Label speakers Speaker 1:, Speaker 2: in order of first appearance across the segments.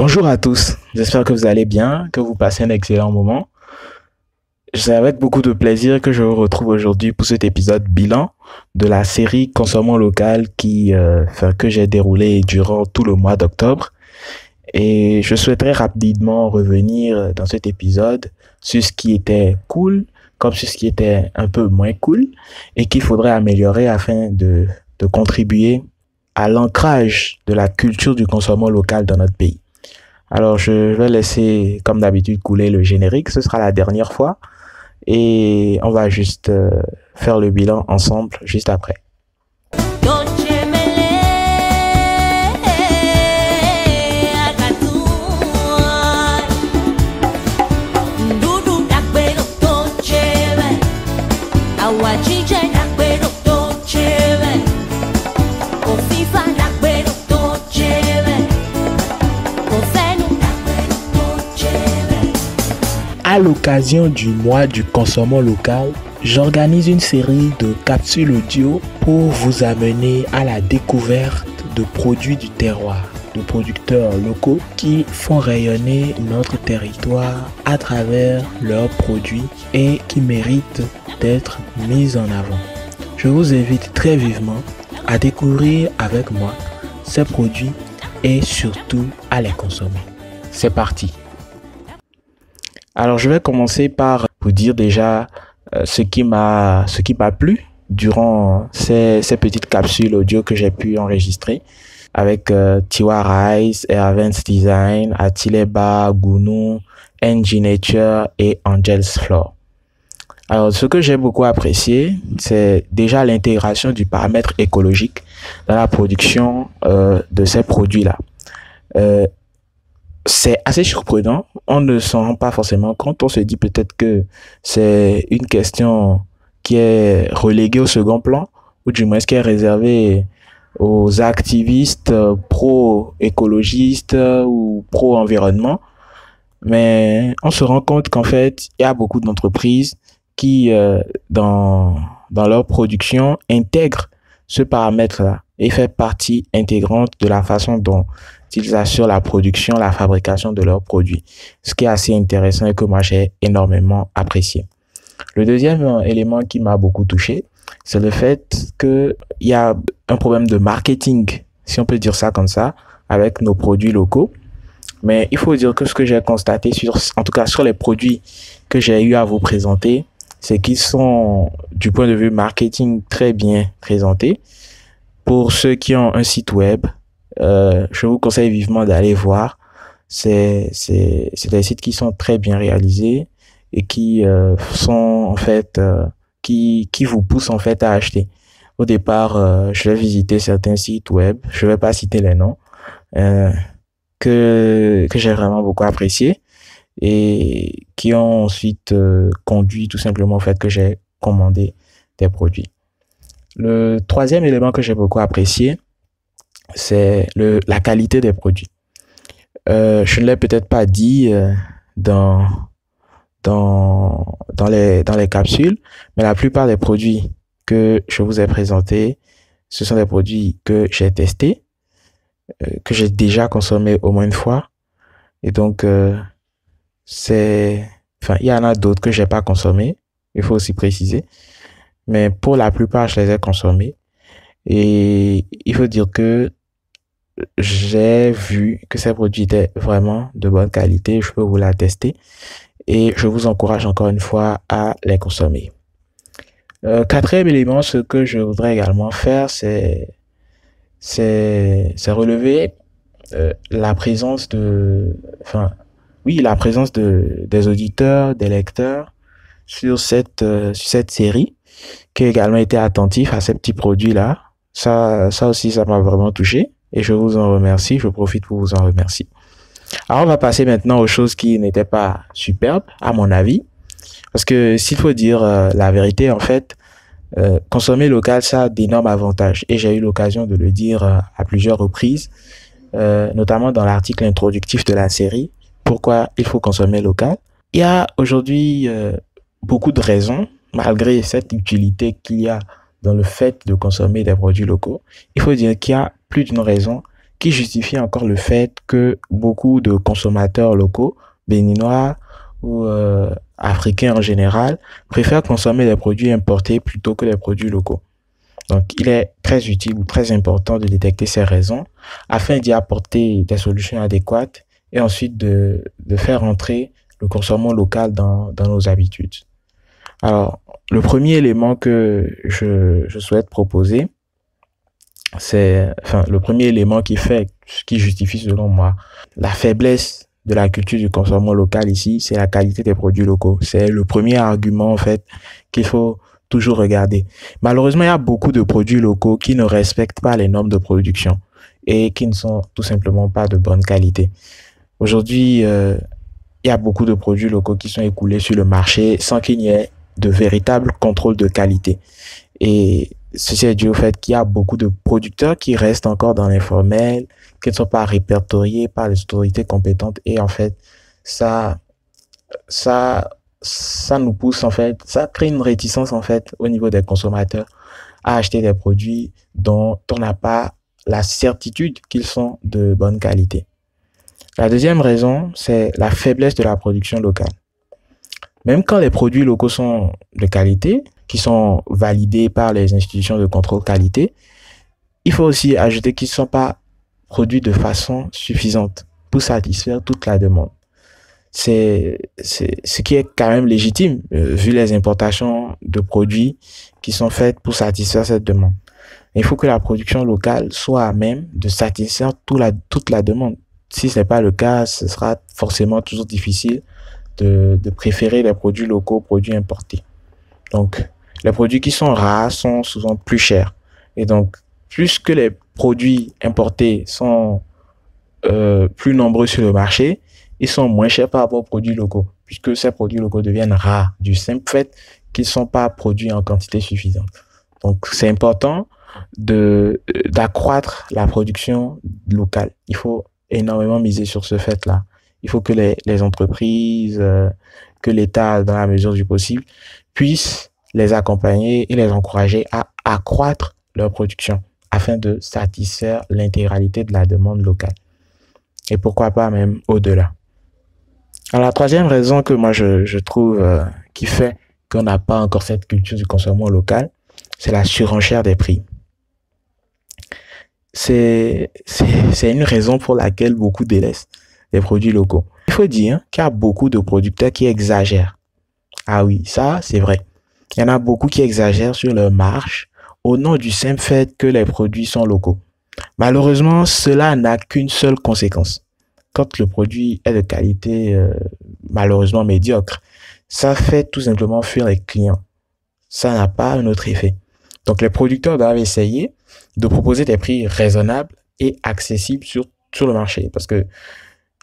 Speaker 1: Bonjour à tous, j'espère que vous allez bien, que vous passez un excellent moment. C'est avec beaucoup de plaisir que je vous retrouve aujourd'hui pour cet épisode bilan de la série Consommons local que j'ai déroulé durant tout le mois d'octobre. Et je souhaiterais rapidement revenir dans cet épisode sur ce qui était cool, comme sur ce qui était un peu moins cool, et qu'il faudrait améliorer afin de contribuer à l'ancrage de la culture du consommation local dans notre pays. Alors, je vais laisser, comme d'habitude, couler le générique. Ce sera la dernière fois. Et on va juste faire le bilan ensemble juste après. À l'occasion du mois du consommation local, j'organise une série de capsules audio pour vous amener à la découverte de produits du terroir, de producteurs locaux qui font rayonner notre territoire à travers leurs produits et qui méritent d'être mis en avant. Je vous invite très vivement à découvrir avec moi ces produits et surtout à les consommer. C'est parti! Alors, je vais commencer par vous dire déjà ce qui m'a plu durant ces petites capsules audio que j'ai pu enregistrer avec Tiwa Rice, Airvents Design, Atileba, Gounou, NG Nature et Angels Floor. Alors, ce que j'ai beaucoup apprécié, c'est déjà l'intégration du paramètre écologique dans la production de ces produits-là. C'est assez surprenant, on ne s'en rend pas forcément compte, on se dit peut-être que c'est une question qui est reléguée au second plan, ou du moins qui est réservée aux activistes pro-écologistes ou pro-environnement. Mais on se rend compte qu'en fait, il y a beaucoup d'entreprises qui, dans leur production, intègrent ce paramètre-là et fait partie intégrante de la façon dont ils assurent la production, la fabrication de leurs produits. Ce qui est assez intéressant et que moi j'ai énormément apprécié. Le deuxième élément qui m'a beaucoup touché, c'est le fait qu'il y a un problème de marketing, si on peut dire ça comme ça, avec nos produits locaux. Mais il faut dire que ce que j'ai constaté, en tout cas sur les produits que j'ai eu à vous présenter, c'est qu'ils sont, du point de vue marketing, très bien présentés. Pour ceux qui ont un site web, je vous conseille vivement d'aller voir. C'est des sites qui sont très bien réalisés et qui sont en fait qui vous poussent en fait à acheter. Au départ, je vais visiter certains sites web, je vais pas citer les noms, que j'ai vraiment beaucoup apprécié et qui ont ensuite conduit tout simplement au fait que j'ai commandé des produits. Le troisième élément que j'ai beaucoup apprécié, c'est la qualité des produits. Je ne l'ai peut-être pas dit dans les capsules, mais la plupart des produits que je vous ai présentés, ce sont des produits que j'ai testés, que j'ai déjà consommés au moins une fois. Et donc, il y en a d'autres que j'ai pas consommés, il faut aussi préciser. Mais pour la plupart, je les ai consommés. Et il faut dire que j'ai vu que ces produits étaient vraiment de bonne qualité. Je peux vous l'attester. Et je vous encourage encore une fois à les consommer. Quatrième élément, ce que je voudrais également faire, c'est relever la présence des auditeurs, des lecteurs sur cette série, qui a également été attentif à ces petits produits-là. Ça aussi, ça m'a vraiment touché et je vous en remercie. Je profite pour vous en remercier. Alors, on va passer maintenant aux choses qui n'étaient pas superbes, à mon avis. Parce que s'il faut dire la vérité, en fait, consommer local, ça a d'énormes avantages. Et j'ai eu l'occasion de le dire à plusieurs reprises, notamment dans l'article introductif de la série, pourquoi il faut consommer local. Il y a aujourd'hui beaucoup de raisons, malgré cette utilité qu'il y a dans le fait de consommer des produits locaux. Il faut dire qu'il y a plus d'une raison qui justifie encore le fait que beaucoup de consommateurs locaux, béninois ou africains en général, préfèrent consommer des produits importés plutôt que des produits locaux. Donc, il est très utile ou très important de détecter ces raisons afin d'y apporter des solutions adéquates et ensuite de faire entrer le consommation local dans nos habitudes. Alors, le premier élément que je souhaite proposer, le premier élément qui justifie selon moi la faiblesse de la culture du consommation local ici, c'est la qualité des produits locaux. C'est le premier argument, en fait, qu'il faut toujours regarder. Malheureusement, il y a beaucoup de produits locaux qui ne respectent pas les normes de production et qui ne sont tout simplement pas de bonne qualité. Aujourd'hui, il y a beaucoup de produits locaux qui sont écoulés sur le marché sans qu'il n'y ait de véritable contrôle de qualité. Et ceci est dû au fait qu'il y a beaucoup de producteurs qui restent encore dans l'informel, qui ne sont pas répertoriés par les autorités compétentes. Et en fait, ça, ça, ça nous pousse en fait, ça crée une réticence en fait au niveau des consommateurs à acheter des produits dont on n'a pas la certitude qu'ils sont de bonne qualité. La deuxième raison, c'est la faiblesse de la production locale. Même quand les produits locaux sont de qualité, qui sont validés par les institutions de contrôle qualité, il faut aussi ajouter qu'ils ne sont pas produits de façon suffisante pour satisfaire toute la demande. C'est ce qui est quand même légitime, vu les importations de produits qui sont faites pour satisfaire cette demande. Il faut que la production locale soit à même de satisfaire toute la demande. Si ce n'est pas le cas, ce sera forcément toujours difficile de préférer les produits locaux aux produits importés. Donc, les produits qui sont rares sont souvent plus chers. Et donc, plus que les produits importés sont plus nombreux sur le marché, ils sont moins chers par rapport aux produits locaux, puisque ces produits locaux deviennent rares du simple fait qu'ils ne sont pas produits en quantité suffisante. Donc, c'est important d'accroître la production locale. Il faut énormément miser sur ce fait-là. Il faut que les entreprises, que l'État, dans la mesure du possible, puissent les accompagner et les encourager à accroître leur production afin de satisfaire l'intégralité de la demande locale. Et pourquoi pas même au-delà. Alors, la troisième raison que moi je trouve qui fait qu'on n'a pas encore cette culture du consommation local, c'est la surenchère des prix. C'est une raison pour laquelle beaucoup délaissent les produits locaux. Il faut dire qu'il y a beaucoup de producteurs qui exagèrent. Ah oui, ça, c'est vrai. Il y en a beaucoup qui exagèrent sur leur marge au nom du simple fait que les produits sont locaux. Malheureusement, cela n'a qu'une seule conséquence. Quand le produit est de qualité malheureusement médiocre, ça fait tout simplement fuir les clients. Ça n'a pas un autre effet. Donc, les producteurs doivent essayer de proposer des prix raisonnables et accessibles sur le marché parce que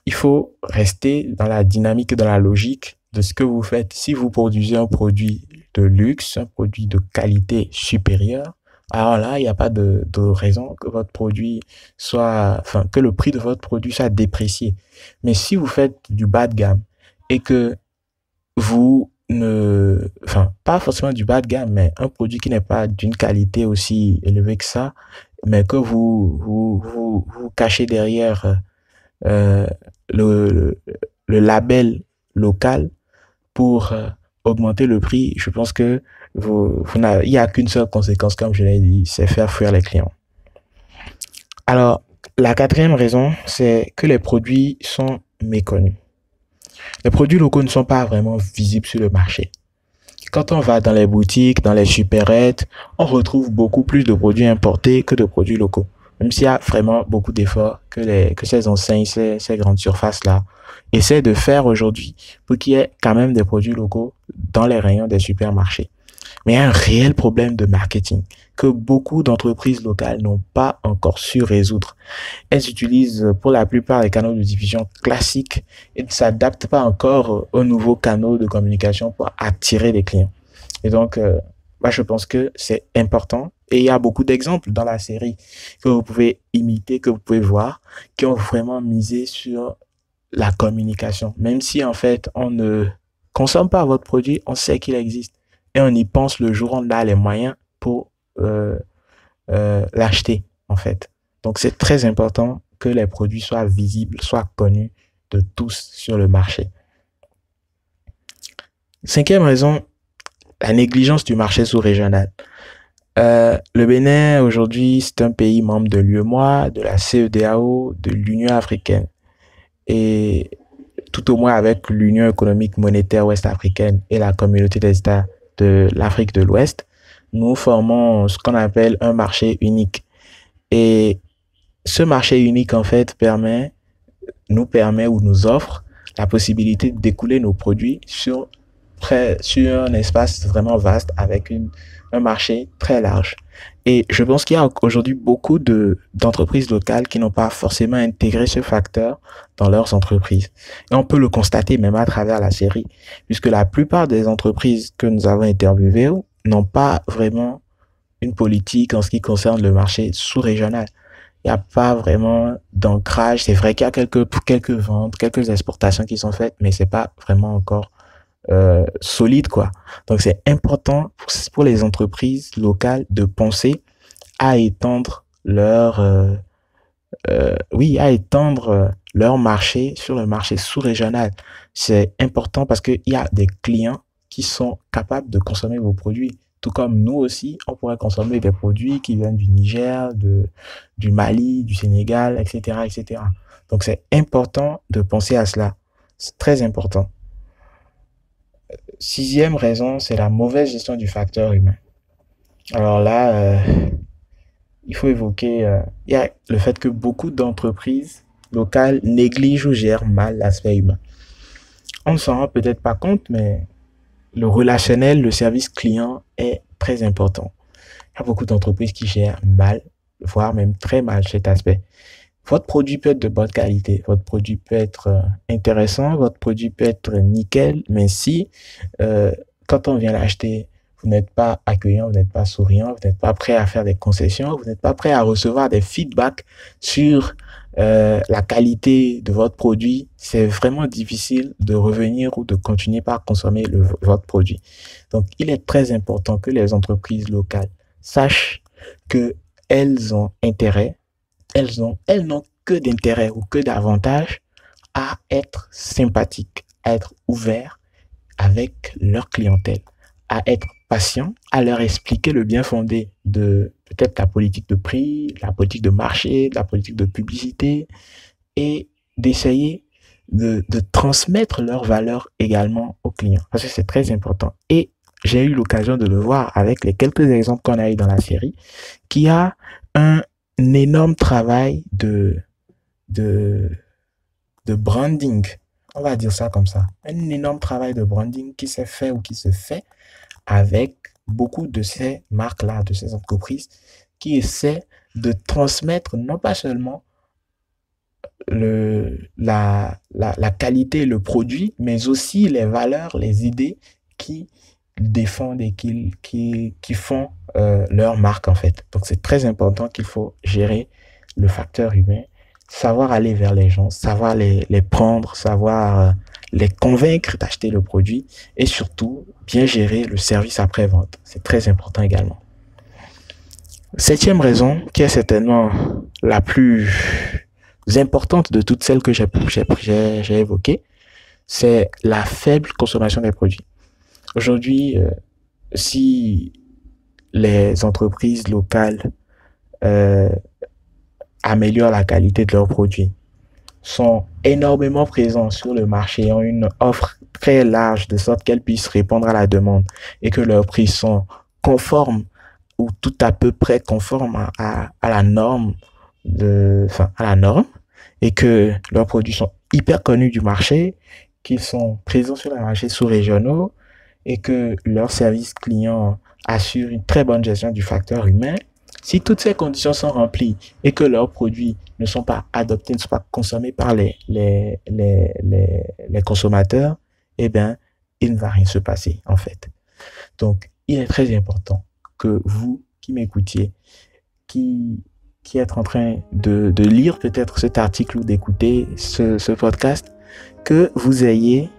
Speaker 1: il faut rester dans la dynamique et dans la logique de ce que vous faites. Si vous produisez un produit de luxe, un produit de qualité supérieure, alors là, il n'y a pas de raison que votre produit que le prix de votre produit soit déprécié. Mais si vous faites du bas de gamme et que vous pas forcément du bas de gamme, mais un produit qui n'est pas d'une qualité aussi élevée que ça, mais que vous cachez derrière euh, le, le label local pour augmenter le prix, je pense que il n'y a qu'une seule conséquence, comme je l'ai dit, c'est faire fuir les clients. Alors, la quatrième raison, c'est que les produits sont méconnus. Les produits locaux ne sont pas vraiment visibles sur le marché. Quand on va dans les boutiques, dans les supérettes, on retrouve beaucoup plus de produits importés que de produits locaux. Même s'il y a vraiment beaucoup d'efforts que ces enseignes, ces grandes surfaces-là essaient de faire aujourd'hui pour qu'il y ait quand même des produits locaux dans les rayons des supermarchés. Mais il y a un réel problème de marketing que beaucoup d'entreprises locales n'ont pas encore su résoudre. Elles utilisent pour la plupart les canaux de diffusion classiques et ne s'adaptent pas encore aux nouveaux canaux de communication pour attirer les clients. Et donc, moi, je pense que c'est important. Et il y a beaucoup d'exemples dans la série que vous pouvez imiter, que vous pouvez voir, qui ont vraiment misé sur la communication. Même si, en fait, on ne consomme pas votre produit, on sait qu'il existe. Et on y pense le jour où on a les moyens pour l'acheter, en fait. Donc, c'est très important que les produits soient visibles, soient connus de tous sur le marché. Cinquième raison, la négligence du marché sous-régional. Le Bénin, aujourd'hui, c'est un pays membre de l'UEMOA, de la CEDEAO, de l'Union africaine. Et tout au moins avec l'Union économique monétaire ouest-africaine et la communauté des États de l'Afrique de l'Ouest, nous formons ce qu'on appelle un marché unique. Et ce marché unique, en fait, nous permet ou nous offre la possibilité d'écouler nos produits sur un espace vraiment vaste avec un marché très large. Et je pense qu'il y a aujourd'hui beaucoup d'entreprises locales qui n'ont pas forcément intégré ce facteur dans leurs entreprises. Et on peut le constater même à travers la série, puisque la plupart des entreprises que nous avons interviewées n'ont pas vraiment une politique en ce qui concerne le marché sous-régional. Il n'y a pas vraiment d'ancrage. C'est vrai qu'il y a quelques ventes, quelques exportations qui sont faites, mais c'est pas vraiment encore solide, quoi. Donc c'est important pour les entreprises locales de penser à étendre à étendre leur marché sur le marché sous-régional. C'est important parce qu'il y a des clients qui sont capables de consommer vos produits. Tout comme nous aussi, on pourrait consommer des produits qui viennent du Niger, du Mali, du Sénégal, etc., etc. Donc c'est important de penser à cela. C'est très important. Sixième raison, c'est la mauvaise gestion du facteur humain. Alors là, il faut évoquer il y a le fait que beaucoup d'entreprises locales négligent ou gèrent mal l'aspect humain. On ne s'en rend peut-être pas compte, mais le relationnel, le service client est très important. Il y a beaucoup d'entreprises qui gèrent mal, voire même très mal cet aspect. Votre produit peut être de bonne qualité, votre produit peut être intéressant, votre produit peut être nickel, mais si quand on vient l'acheter, vous n'êtes pas accueillant, vous n'êtes pas souriant, vous n'êtes pas prêt à faire des concessions, vous n'êtes pas prêt à recevoir des feedbacks sur la qualité de votre produit, c'est vraiment difficile de revenir ou de continuer par consommer votre produit. Donc, il est très important que les entreprises locales sachent que elles ont intérêt, elles n'ont que d'intérêt ou que d'avantage à être sympathiques, à être ouverts avec leur clientèle, à être patients, à leur expliquer le bien fondé de peut-être la politique de prix, la politique de marché, la politique de publicité, et d'essayer de transmettre leurs valeurs également aux clients. Parce que c'est très important. Et j'ai eu l'occasion de le voir avec les quelques exemples qu'on a eu dans la série, qui a un énorme travail de branding. On va dire ça comme ça. Un énorme travail de branding qui s'est fait ou qui se fait avec beaucoup de ces marques-là, de ces entreprises qui essaient de transmettre non pas seulement la qualité, le produit, mais aussi les valeurs, les idées qui défendent et qui font leur marque en fait. Donc c'est très important qu'il faut gérer le facteur humain, savoir aller vers les gens, savoir les prendre, savoir les convaincre d'acheter le produit et surtout bien gérer le service après-vente. C'est très important également. Septième raison, qui est certainement la plus importante de toutes celles que j'ai évoquées, c'est la faible consommation des produits. Aujourd'hui, si les entreprises locales améliorent la qualité de leurs produits, sont énormément présents sur le marché, ont une offre très large de sorte qu'elles puissent répondre à la demande et que leurs prix sont conformes ou tout à peu près conformes à la norme et que leurs produits sont hyper connus du marché, qu'ils sont présents sur les marchés sous-régionaux et que leur service client assure une très bonne gestion du facteur humain. Si toutes ces conditions sont remplies et que leurs produits ne sont pas adoptés, ne sont pas consommés par les consommateurs, eh bien, il ne va rien se passer, en fait. Donc, il est très important que vous qui m'écoutiez, qui êtes en train de lire peut-être cet article ou d'écouter ce podcast, que vous ayez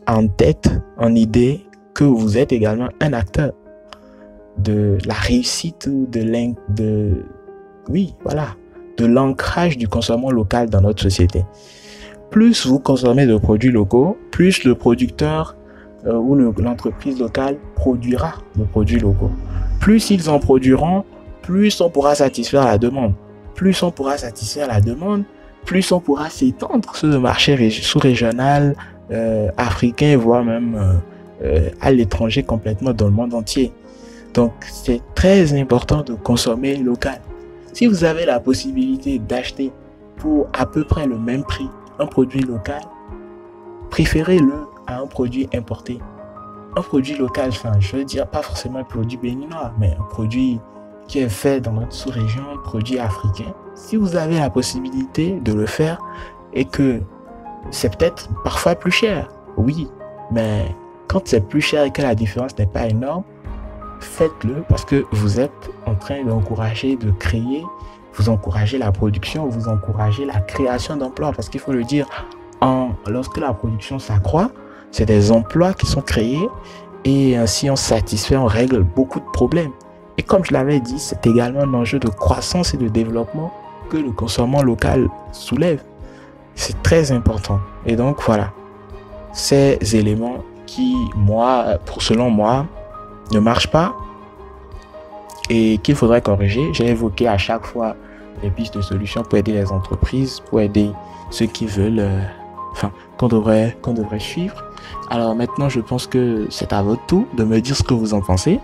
Speaker 1: en tête, en idée, que vous êtes également un acteur de la réussite ou de l'ancrage du consommant local dans notre société. Plus vous consommez de produits locaux, plus le producteur ou l'entreprise locale produira de produits locaux. Plus ils en produiront, plus on pourra satisfaire la demande. Plus on pourra satisfaire la demande, plus on pourra s'étendre sur le marché sous-régional, africain, voire même à l'étranger complètement dans le monde entier. Donc, c'est très important de consommer local. Si vous avez la possibilité d'acheter pour à peu près le même prix un produit local, préférez-le à un produit importé. Un produit local, enfin, je veux dire, pas forcément un produit béninois, mais un produit qui est fait dans notre sous-région, un produit africain. Si vous avez la possibilité de le faire et que c'est peut-être parfois plus cher, oui, mais quand c'est plus cher et que la différence n'est pas énorme, faites-le parce que vous êtes en train d'encourager, de créer, vous encouragez la production, vous encouragez la création d'emplois. Parce qu'il faut le dire, lorsque la production s'accroît, c'est des emplois qui sont créés et ainsi on satisfait, on règle beaucoup de problèmes. Et comme je l'avais dit, c'est également un enjeu de croissance et de développement que le consommant local soulève. C'est très important. Et donc voilà, ces éléments qui, selon moi, ne marchent pas et qu'il faudrait corriger. J'ai évoqué à chaque fois les pistes de solutions pour aider les entreprises, pour aider ceux qui veulent, qu'on devrait suivre. Alors maintenant, je pense que c'est à votre tour de me dire ce que vous en pensez.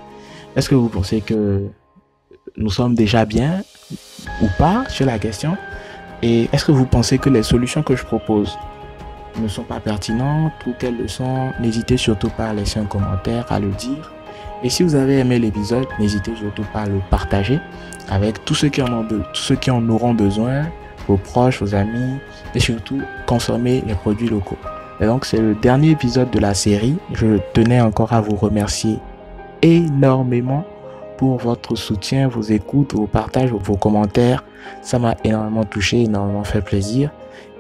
Speaker 1: Est-ce que vous pensez que nous sommes déjà bien ou pas sur la question? Et est-ce que vous pensez que les solutions que je propose ne sont pas pertinentes ou qu'elles le sont? N'hésitez surtout pas à laisser un commentaire, à le dire. Et si vous avez aimé l'épisode, n'hésitez surtout pas à le partager avec tous ceux qui en auront besoin, vos proches, vos amis, et surtout consommer les produits locaux. Et donc c'est le dernier épisode de la série. Je tenais encore à vous remercier énormément pour votre soutien, vos écoutes, vos partages, vos commentaires. Ça m'a énormément touché, énormément fait plaisir.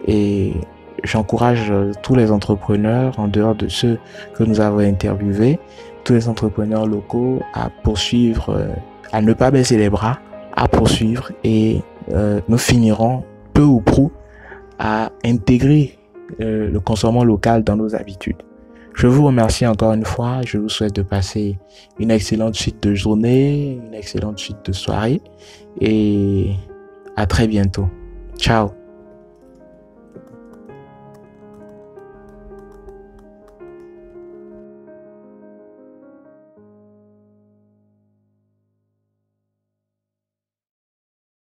Speaker 1: Et j'encourage tous les entrepreneurs, en dehors de ceux que nous avons interviewés, tous les entrepreneurs locaux à poursuivre, à ne pas baisser les bras, à poursuivre et nous finirons peu ou prou à intégrer le consommant local dans nos habitudes. Je vous remercie encore une fois. Je vous souhaite de passer une excellente suite de journée, une excellente suite de soirée et à très bientôt. Ciao.